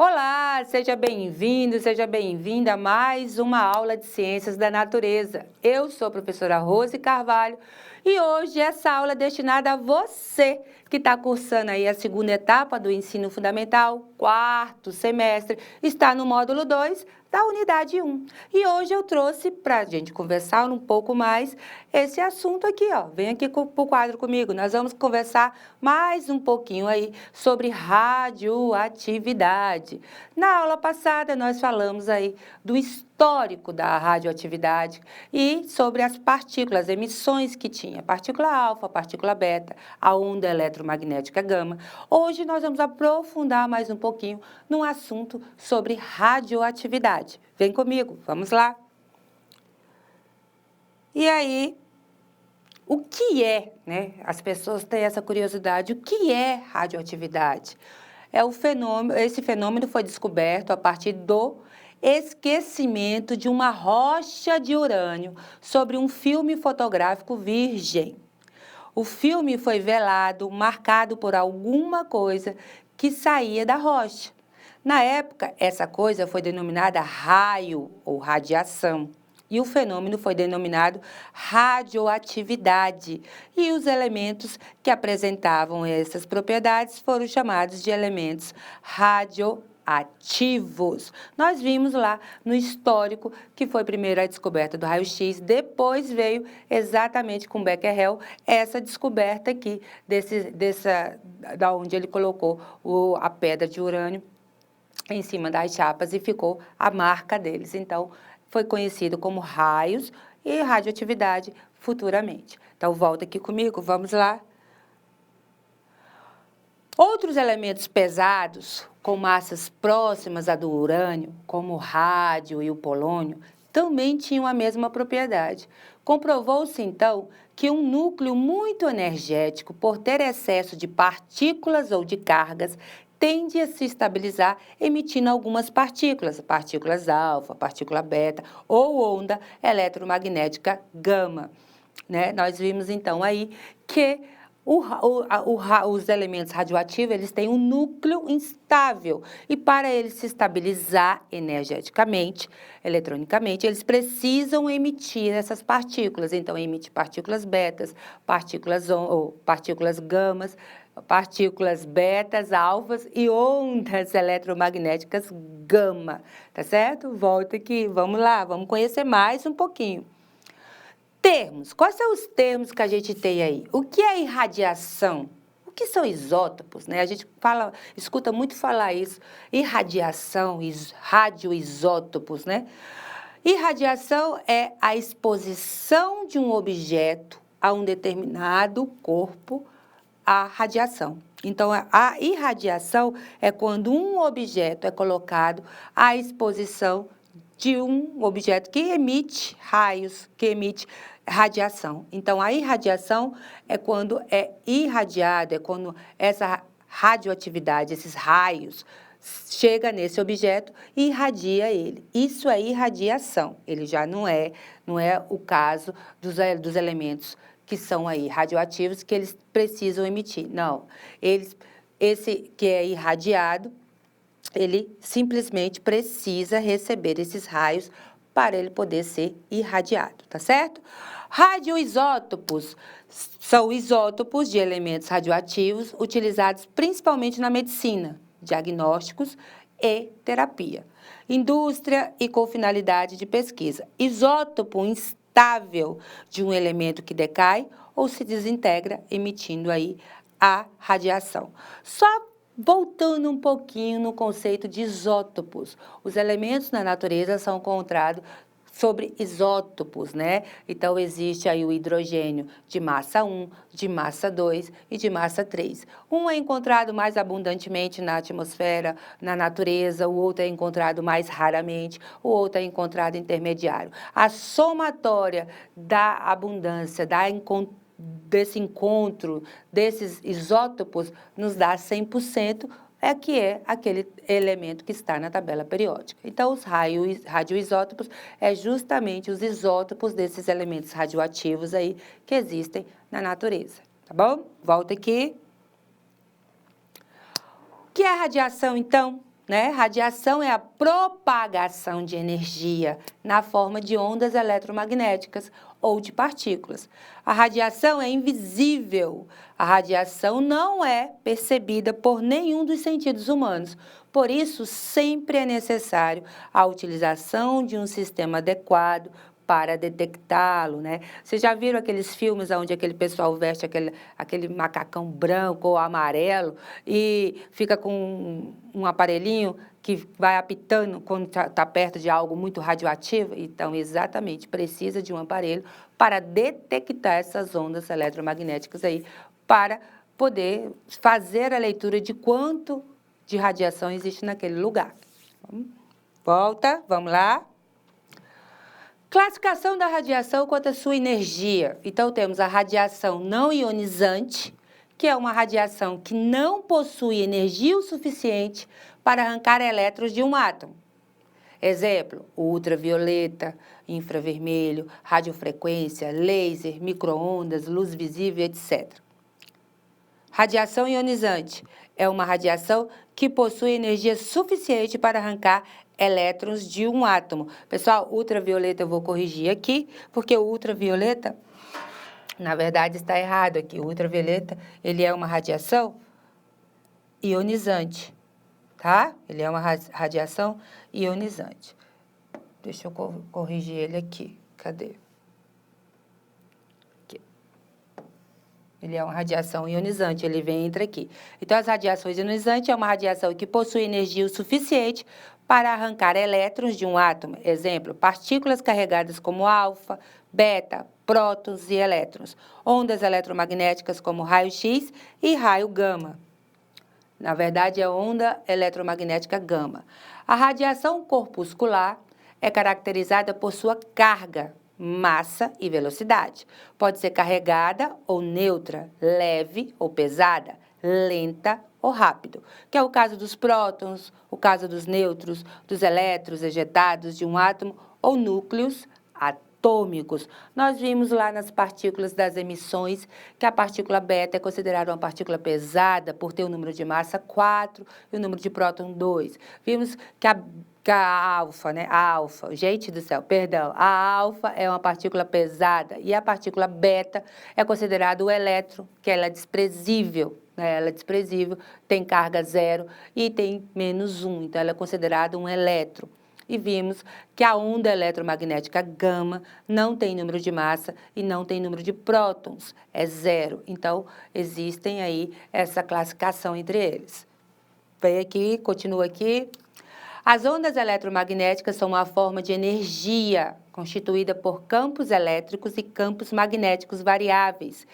Olá, seja bem-vindo, seja bem-vinda a mais uma aula de Ciências da Natureza. Eu sou a professora Rose Carvalho e hoje essa aula é destinada a você que está cursando aí a segunda etapa do ensino fundamental, quarto semestre, está no módulo 2 da unidade 1. E hoje eu trouxe para a gente conversar um pouco mais esse assunto aqui, ó. Vem aqui para o quadro comigo, nós vamos conversar mais um pouquinho aí sobre radioatividade. Na aula passada, nós falamos aí do histórico da radioatividade e sobre as partículas, emissões que tinha, partícula alfa, partícula beta, a onda eletromagnética gama. Hoje nós vamos aprofundar mais um pouquinho num assunto sobre radioatividade. Vem comigo, vamos lá. E aí, o que é, né? As pessoas têm essa curiosidade, o que é radioatividade? Esse fenômeno foi descoberto a partir do esquecimento de uma rocha de urânio sobre um filme fotográfico virgem. O filme foi velado, marcado por alguma coisa que saía da rocha. Na época, essa coisa foi denominada raio ou radiação. E o fenômeno foi denominado radioatividade. E os elementos que apresentavam essas propriedades foram chamados de elementos radioativos. Nós vimos lá no histórico que foi primeiro a descoberta do raio-x, depois veio exatamente com Becquerel essa descoberta aqui, da onde ele colocou a pedra de urânio em cima das chapas e ficou a marca deles. Então, foi conhecido como raios e radioatividade futuramente. Então, volta aqui comigo, vamos lá. Outros elementos pesados, com massas próximas à do urânio, como o rádio e o polônio, também tinham a mesma propriedade. Comprovou-se, então, que um núcleo muito energético, por ter excesso de partículas ou de cargas, tende a se estabilizar emitindo algumas partículas alfa, partícula beta ou onda eletromagnética gama. Né? Nós vimos então aí que os elementos radioativos eles têm um núcleo instável e para eles se estabilizar energeticamente, eletronicamente, eles precisam emitir essas partículas. Então, emite partículas betas, partículas gamas, partículas betas, alfas e ondas eletromagnéticas gama, tá certo? Volta aqui, vamos lá, vamos conhecer mais um pouquinho. Termos, quais são os termos que a gente tem aí? O que é irradiação? O que são isótopos, né? A gente escuta muito falar isso, irradiação, radioisótopos, né? Irradiação é a exposição de um objeto a um determinado corpo à radiação. Então, a irradiação é quando um objeto é colocado à exposição de um objeto que emite raios, que emite radiação. Então, a irradiação é quando é irradiado, é quando essa radioatividade, esses raios, chega nesse objeto e irradia ele. Isso é irradiação. Ele já não é o caso dos elementos que são aí radioativos que eles precisam emitir. Não, esse que é irradiado, ele simplesmente precisa receber esses raios para ele poder ser irradiado, tá certo? Radioisótopos são isótopos de elementos radioativos utilizados principalmente na medicina, diagnósticos e terapia, indústria e com finalidade de pesquisa. Isótopo instável de um elemento que decai ou se desintegra, emitindo aí a radiação. Só voltando um pouquinho no conceito de isótopos, os elementos na natureza são encontrados sobre isótopos, né? Então, existe aí o hidrogênio de massa 1, de massa 2 e de massa 3. Um é encontrado mais abundantemente na atmosfera, na natureza, o outro é encontrado mais raramente, o outro é encontrado intermediário. A somatória da abundância, desse encontro desses isótopos nos dá 100%, que é aquele elemento que está na tabela periódica. Então, os radioisótopos é justamente os isótopos desses elementos radioativos aí que existem na natureza, tá bom? Volta aqui. O que é radiação, então? né? Radiação é a propagação de energia na forma de ondas eletromagnéticas ou de partículas. A radiação é invisível. A radiação não é percebida por nenhum dos sentidos humanos. Por isso, sempre é necessário a utilização de um sistema adequado para detectá-lo, né? Vocês já viram aqueles filmes onde aquele pessoal veste aquele macacão branco ou amarelo e fica com um aparelhinho que vai apitando quando está perto de algo muito radioativo? Então, exatamente, precisa de um aparelho para detectar essas ondas eletromagnéticas aí, para poder fazer a leitura de quanto de radiação existe naquele lugar. Volta, vamos lá. Classificação da radiação quanto à sua energia. Então, temos a radiação não ionizante, que é uma radiação que não possui energia o suficiente para arrancar elétrons de um átomo. Exemplo, ultravioleta, infravermelho, radiofrequência, laser, micro-ondas, luz visível, etc. Radiação ionizante é uma radiação que possui energia suficiente para arrancar elétrons de um átomo. Pessoal, ultravioleta eu vou corrigir aqui, porque o ultravioleta, na verdade, está errado aqui. O ultravioleta, ele é uma radiação ionizante, tá? Ele é uma radiação ionizante. Deixa eu corrigir ele aqui. Cadê? Ele é uma radiação ionizante, ele entra aqui. Então, as radiações ionizantes é uma radiação que possui energia o suficiente para arrancar elétrons de um átomo. Exemplo, partículas carregadas como alfa, beta, prótons e elétrons. Ondas eletromagnéticas como raio-x e raio gama. Na verdade, é onda eletromagnética gama. A radiação corpuscular é caracterizada por sua carga, massa e velocidade. Pode ser carregada ou neutra, leve ou pesada, lenta ou rápido, que é o caso dos prótons, o caso dos nêutrons, dos elétrons ejetados de um átomo ou núcleos atômicos. Nós vimos lá nas partículas das emissões que a partícula beta é considerada uma partícula pesada por ter o número de massa 4 e o número de próton 2. Vimos que a alfa, né? A alfa, gente do céu, perdão. A alfa é uma partícula pesada e a partícula beta é considerada o elétron, que ela é desprezível, né? Ela é desprezível, tem carga zero e tem -1, então ela é considerada um elétron. E vimos que a onda eletromagnética gama não tem número de massa e não tem número de prótons, é 0. Então, existem aí essa classificação entre eles. Vem aqui, continua aqui. As ondas eletromagnéticas são uma forma de energia constituída por campos elétricos e campos magnéticos variáveis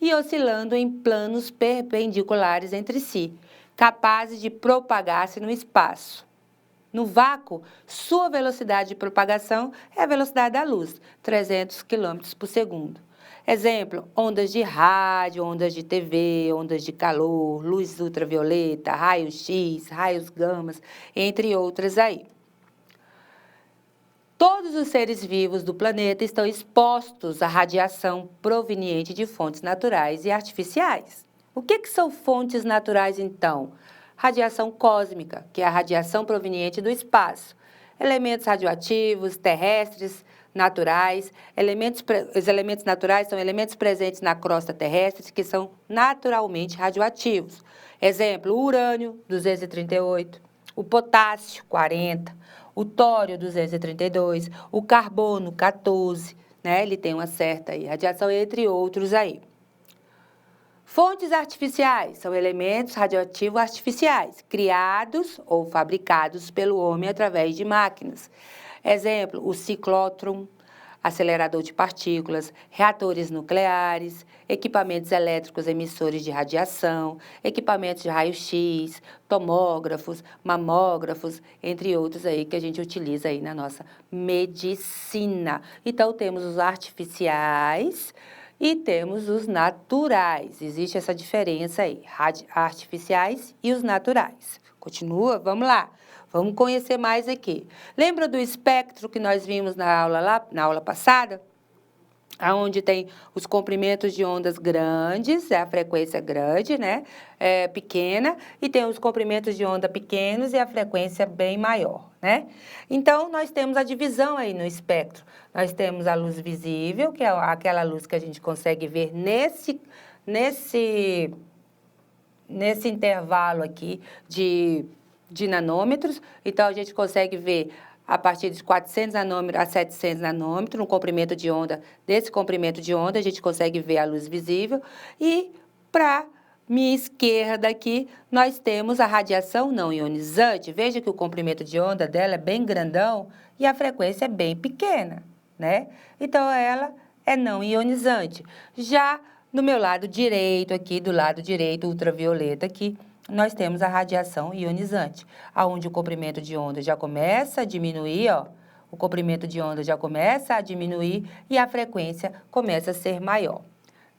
e oscilando em planos perpendiculares entre si, capazes de propagar-se no espaço. No vácuo, sua velocidade de propagação é a velocidade da luz, 300 km por segundo. Exemplo, ondas de rádio, ondas de TV, ondas de calor, luz ultravioleta, raio-x, raios gamas, entre outras aí. Todos os seres vivos do planeta estão expostos à radiação proveniente de fontes naturais e artificiais. O que são fontes naturais, então? Radiação cósmica, que é a radiação proveniente do espaço. Elementos radioativos, terrestres, naturais. Os elementos naturais são elementos presentes na crosta terrestre que são naturalmente radioativos. Exemplo, o urânio, 238, o potássio, 40, o tório, 232, o carbono, 14, né? Ele tem uma certa aí, radiação, entre outros aí. Fontes artificiais são elementos radioativos artificiais, criados ou fabricados pelo homem através de máquinas. Exemplo, o ciclótron, acelerador de partículas, reatores nucleares, equipamentos elétricos emissores de radiação, equipamentos de raio-x, tomógrafos, mamógrafos, entre outros aí que a gente utiliza aí na nossa medicina. Então, temos os artificiais e temos os naturais. Existe essa diferença aí, artificiais e os naturais. Continua? Vamos lá. Vamos conhecer mais aqui. Lembra do espectro que nós vimos na aula passada? Aonde tem os comprimentos de ondas grandes, é a frequência grande, né? Pequena, e tem os comprimentos de onda pequenos e a frequência bem maior, né? Então, nós temos a divisão aí no espectro. Nós temos a luz visível, que é aquela luz que a gente consegue ver nesse intervalo aqui de nanômetros. Então, a gente consegue ver a partir de 400 nanômetros a 700 nanômetros, no comprimento de onda. Desse comprimento de onda, a gente consegue ver a luz visível. E para minha esquerda aqui, nós temos a radiação não ionizante. Veja que o comprimento de onda dela é bem grandão e a frequência é bem pequena, né? Então, ela é não ionizante. Já no meu lado direito aqui, do lado direito ultravioleta aqui, nós temos a radiação ionizante, aonde o comprimento de onda já começa a diminuir, ó, o comprimento de onda já começa a diminuir e a frequência começa a ser maior,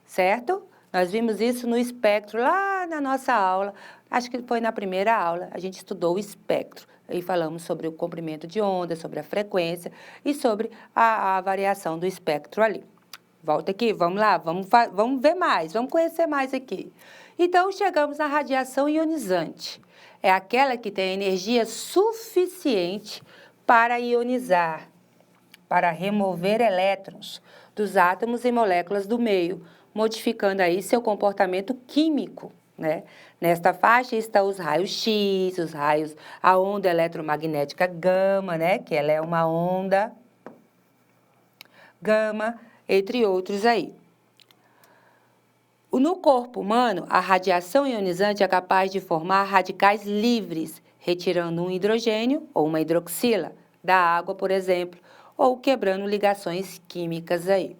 certo? Nós vimos isso no espectro lá na nossa aula, acho que foi na primeira aula, a gente estudou o espectro. Aí falamos sobre o comprimento de onda, sobre a frequência e sobre a variação do espectro ali. Volta aqui, vamos lá, vamos ver mais, vamos conhecer mais aqui. Então, chegamos na radiação ionizante. É aquela que tem energia suficiente para ionizar, para remover elétrons dos átomos e moléculas do meio, modificando aí seu comportamento químico, né? Nesta faixa estão os raios X, a onda eletromagnética gama, né? Que ela é uma onda gama, entre outros aí. No corpo humano, a radiação ionizante é capaz de formar radicais livres, retirando um hidrogênio ou uma hidroxila da água, por exemplo, ou quebrando ligações químicas aí.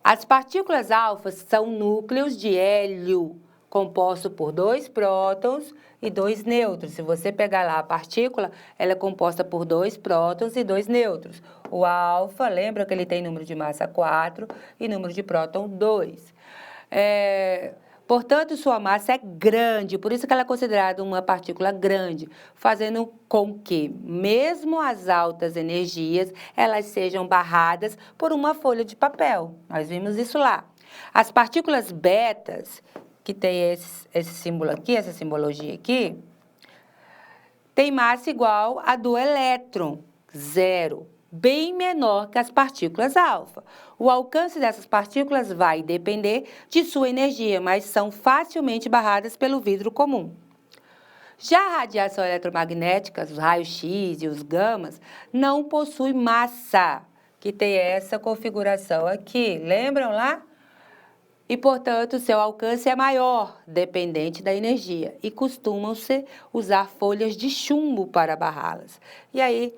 As partículas alfas são núcleos de hélio, composto por 2 prótons e 2 nêutrons. Se você pegar lá a partícula, ela é composta por 2 prótons e 2 nêutrons. O alfa, lembra que ele tem número de massa 4 e número de próton 2. Portanto, sua massa é grande, por isso que ela é considerada uma partícula grande, fazendo com que, mesmo as altas energias, elas sejam barradas por uma folha de papel. Nós vimos isso lá. As partículas betas, que tem esse símbolo aqui, essa simbologia aqui, tem massa igual a do elétron, 0, bem menor que as partículas alfa. O alcance dessas partículas vai depender de sua energia, mas são facilmente barradas pelo vidro comum. Já a radiação eletromagnética, os raios X e os gamas, não possuem massa, que tem essa configuração aqui. Lembram lá? E, portanto, seu alcance é maior, dependente da energia, e costumam-se usar folhas de chumbo para barrá-las. E aí,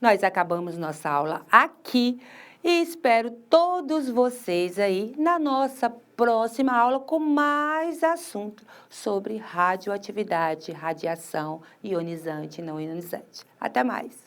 nós acabamos nossa aula aqui e espero todos vocês aí na nossa próxima aula com mais assunto sobre radioatividade, radiação ionizante e não ionizante. Até mais!